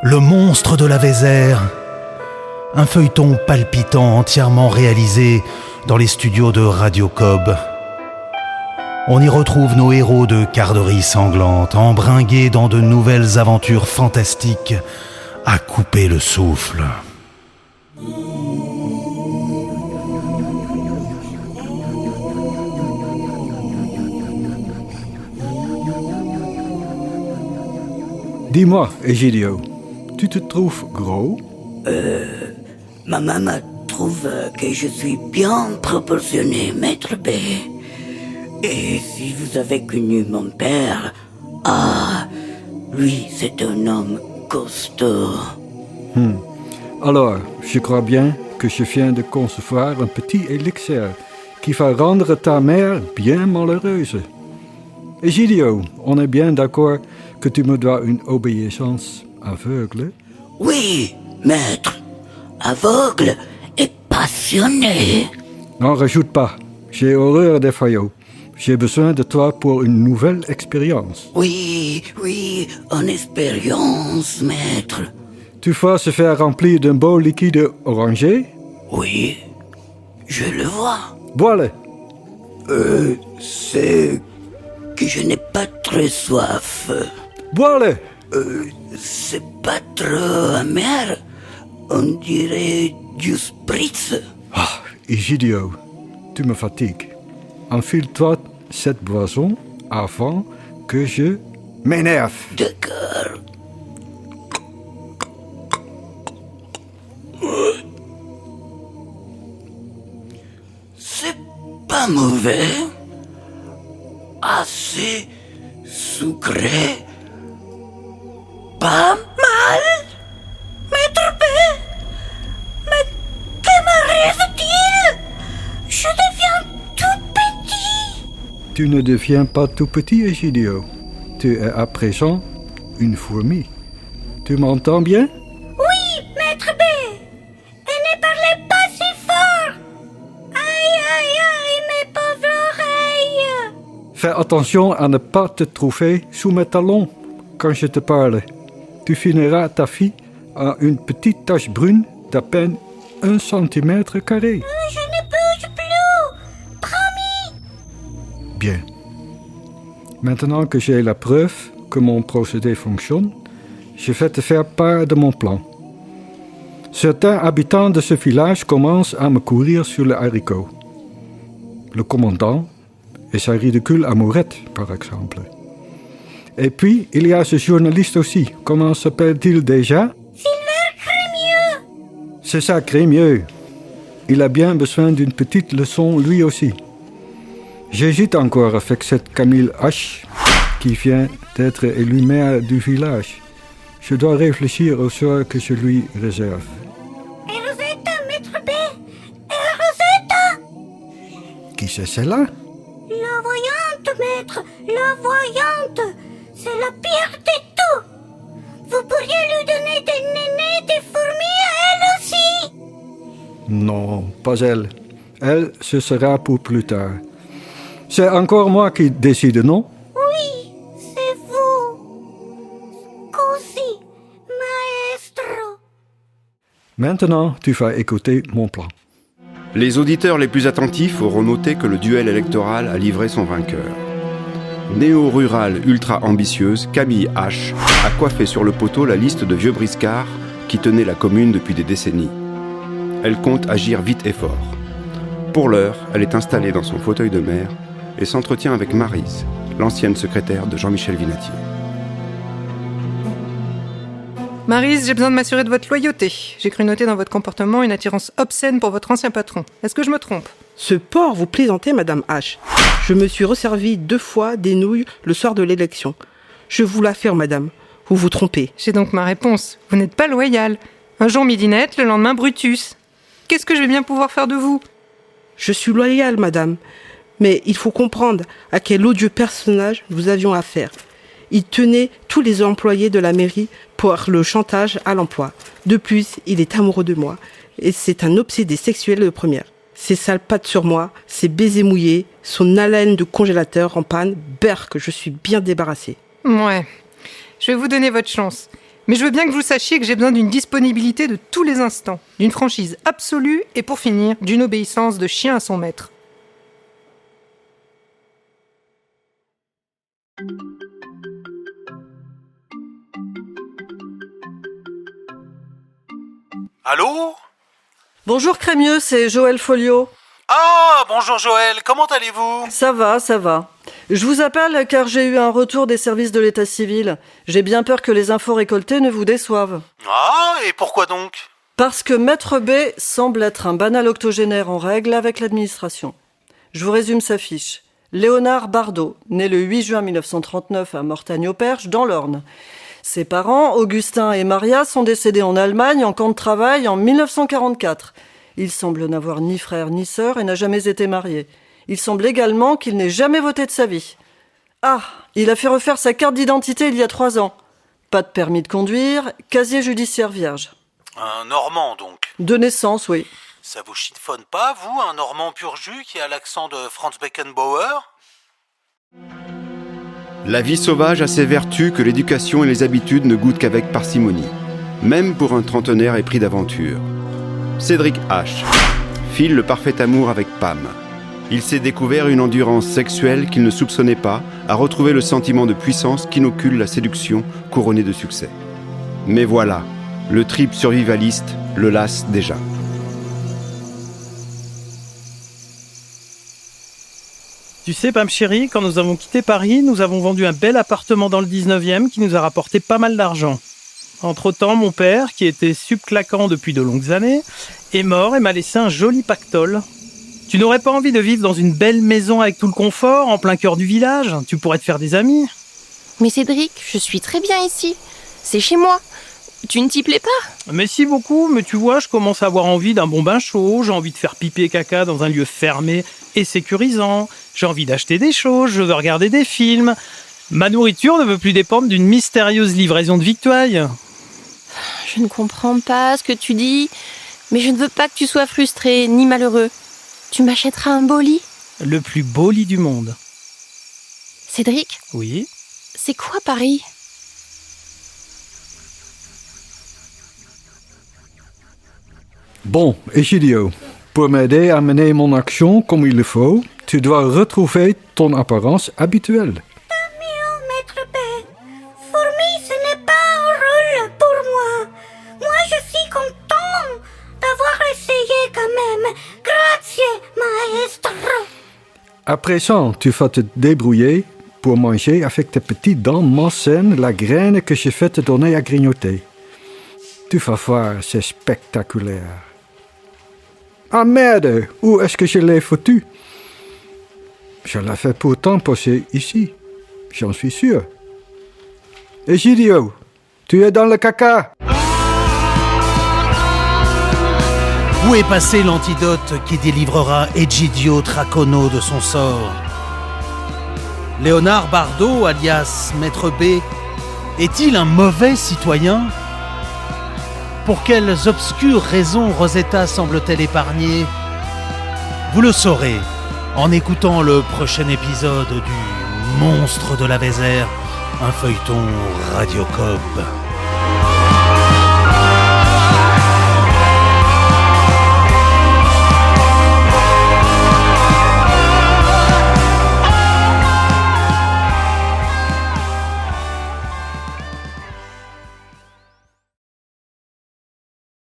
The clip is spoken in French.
Le monstre de la Vézère. Un feuilleton palpitant entièrement réalisé dans les studios de Radio Cob. On y retrouve nos héros de Garderie Sanglante, embringués dans de nouvelles aventures fantastiques, à couper le souffle. Dis-moi, Egidio, tu te trouves gros? Ma maman trouve que je suis bien proportionné, maître B. Et si vous avez connu mon père, lui, c'est un homme costaud. Alors, je crois bien que je viens de concevoir un petit élixir qui va rendre ta mère bien malheureuse. Egidio, on est bien d'accord que tu me dois une obéissance aveugle? Oui, maître. Aveugle et passionné. N'en rajoute pas. J'ai horreur des faillots. J'ai besoin de toi pour une nouvelle expérience. Oui, en expérience, maître. Tu vas se faire remplir d'un beau liquide orangé? Oui, je le vois. Voilà. C'est que je n'ai pas très soif. Voilà. C'est pas trop amer. On dirait du spritz. Egidio, tu me fatigues. Enfile-toi cette boisson avant que je m'énerve. D'accord. C'est pas mauvais. Assez sucré. Pas mal. Maître B. Mais que m'arrive-t-il? Je deviens tout petit. Tu ne deviens pas tout petit, Egidio. Tu es à présent une fourmi. Tu m'entends bien? Oui, maître B. Et ne parlez pas si fort. Aïe, mes pauvres oreilles. Fais attention à ne pas te trouver sous mes talons quand je te parle. Tu finiras ta vie à une petite tache brune d'à peine 1 centimètre carré. Je ne bouge plus. Promis. Bien. Maintenant que j'ai la preuve que mon procédé fonctionne, je vais te faire part de mon plan. Certains habitants de ce village commencent à me courir sur le haricot. Le commandant et sa ridicule amourette, par exemple. Et puis, il y a ce journaliste aussi. Comment s'appelle-t-il déjà? Silver Crémieux. C'est ça, Crémieux. Il a bien besoin d'une petite leçon, lui aussi. J'hésite encore avec cette Camille H, qui vient d'être élue maire du village. Je dois réfléchir au sort que je lui réserve. Et Rosetta, maître B. Et Rosetta. Qui c'est celle-là? La voyante, maître. La voyante. C'est la pire de tout. Vous pourriez lui donner des nénés, des fourmis à elle aussi. Non, pas elle. Elle, ce sera pour plus tard. C'est encore moi qui décide, non? Oui, c'est vous. Scusi, maestro. Maintenant, tu vas écouter mon plan. Les auditeurs les plus attentifs auront noté que le duel électoral a livré son vainqueur. Néo-rurale ultra-ambitieuse, Camille H. a coiffé sur le poteau la liste de vieux briscards qui tenaient la commune depuis des décennies. Elle compte agir vite et fort. Pour l'heure, elle est installée dans son fauteuil de maire et s'entretient avec Maryse, l'ancienne secrétaire de Jean-Michel Vinatier. Maryse, j'ai besoin de m'assurer de votre loyauté. J'ai cru noter dans votre comportement une attirance obscène pour votre ancien patron. Est-ce que je me trompe? Ce porc, vous plaisantez, Madame H. Je me suis resservi 2 fois des nouilles le soir de l'élection. Je vous l'affirme, Madame. Vous vous trompez. J'ai donc ma réponse. Vous n'êtes pas loyal. Un jour midinette, le lendemain Brutus. Qu'est-ce que je vais bien pouvoir faire de vous? Je suis loyal, Madame. Mais il faut comprendre à quel odieux personnage nous avions affaire. Il tenait tous les employés de la mairie pour le chantage à l'emploi. De plus, il est amoureux de moi. Et c'est un obsédé sexuel de première. Ses sales pattes sur moi, ses baisers mouillés, son haleine de congélateur en panne, berk, je suis bien débarrassée. Ouais. Je vais vous donner votre chance. Mais je veux bien que vous sachiez que j'ai besoin d'une disponibilité de tous les instants, d'une franchise absolue et pour finir, d'une obéissance de chien à son maître. Allô ? Bonjour Crémieux, c'est Joël Folio. Ah, bonjour Joël, comment allez-vous ? Ça va. Je vous appelle car j'ai eu un retour des services de l'état civil. J'ai bien peur que les infos récoltées ne vous déçoivent. Ah, et pourquoi donc ? Parce que Maître B semble être un banal octogénaire en règle avec l'administration. Je vous résume sa fiche. Léonard Bardot, né le 8 juin 1939 à Mortagne-au-Perche, dans l'Orne. Ses parents, Augustin et Maria, sont décédés en Allemagne en camp de travail en 1944. Il semble n'avoir ni frère ni sœur et n'a jamais été marié. Il semble également qu'il n'ait jamais voté de sa vie. Ah, il a fait refaire sa carte d'identité il y a 3 ans. Pas de permis de conduire, casier judiciaire vierge. Un Normand donc. De naissance, oui. Ça vous chiffonne pas, vous, un Normand pur jus qui a l'accent de Franz Beckenbauer ? La vie sauvage a ses vertus que l'éducation et les habitudes ne goûtent qu'avec parcimonie, même pour un trentenaire épris d'aventure. Cédric H. file le parfait amour avec Pam. Il s'est découvert une endurance sexuelle qu'il ne soupçonnait pas, a retrouvé le sentiment de puissance qu'inocule la séduction couronnée de succès. Mais voilà, le trip survivaliste le lasse déjà. Tu sais, Pam chérie, quand nous avons quitté Paris, nous avons vendu un bel appartement dans le 19e qui nous a rapporté pas mal d'argent. Entre-temps, mon père, qui était subclaquant depuis de longues années, est mort et m'a laissé un joli pactole. Tu n'aurais pas envie de vivre dans une belle maison avec tout le confort, en plein cœur du village ? Tu pourrais te faire des amis. Mais Cédric, je suis très bien ici. C'est chez moi. Tu ne t'y plais pas ? Mais si, beaucoup, mais tu vois, je commence à avoir envie d'un bon bain chaud, j'ai envie de faire pipi et caca dans un lieu fermé et sécurisant, j'ai envie d'acheter des choses, je veux regarder des films. Ma nourriture ne veut plus dépendre d'une mystérieuse livraison de victuailles. Je ne comprends pas ce que tu dis, mais je ne veux pas que tu sois frustré ni malheureux. Tu m'achèteras un beau lit ? Le plus beau lit du monde. Cédric ? Oui ? C'est quoi Paris ? Bon, Egidio, pour m'aider à mener mon action comme il le faut, tu dois retrouver ton apparence habituelle. Tant mieux, maître B. Fourmi, ce n'est pas un rôle pour moi. Moi, je suis content d'avoir essayé quand même. Grazie, maestro. À présent, tu vas te débrouiller pour manger avec tes petites dents malsaines la graine que je vais te donner à grignoter. Tu vas voir, c'est spectaculaire. Ah merde, où est-ce que je l'ai foutu? Je l'avais pourtant posé ici, j'en suis sûr. Egidio, tu es dans le caca. Où est passé l'antidote qui délivrera Egidio Tracono de son sort? Léonard Bardot, alias Maître B, est-il un mauvais citoyen? Pour quelles obscures raisons Rosetta semble-t-elle épargnée? Vous le saurez en écoutant le prochain épisode du Monstre de la Vézère, un feuilleton Radio Cob.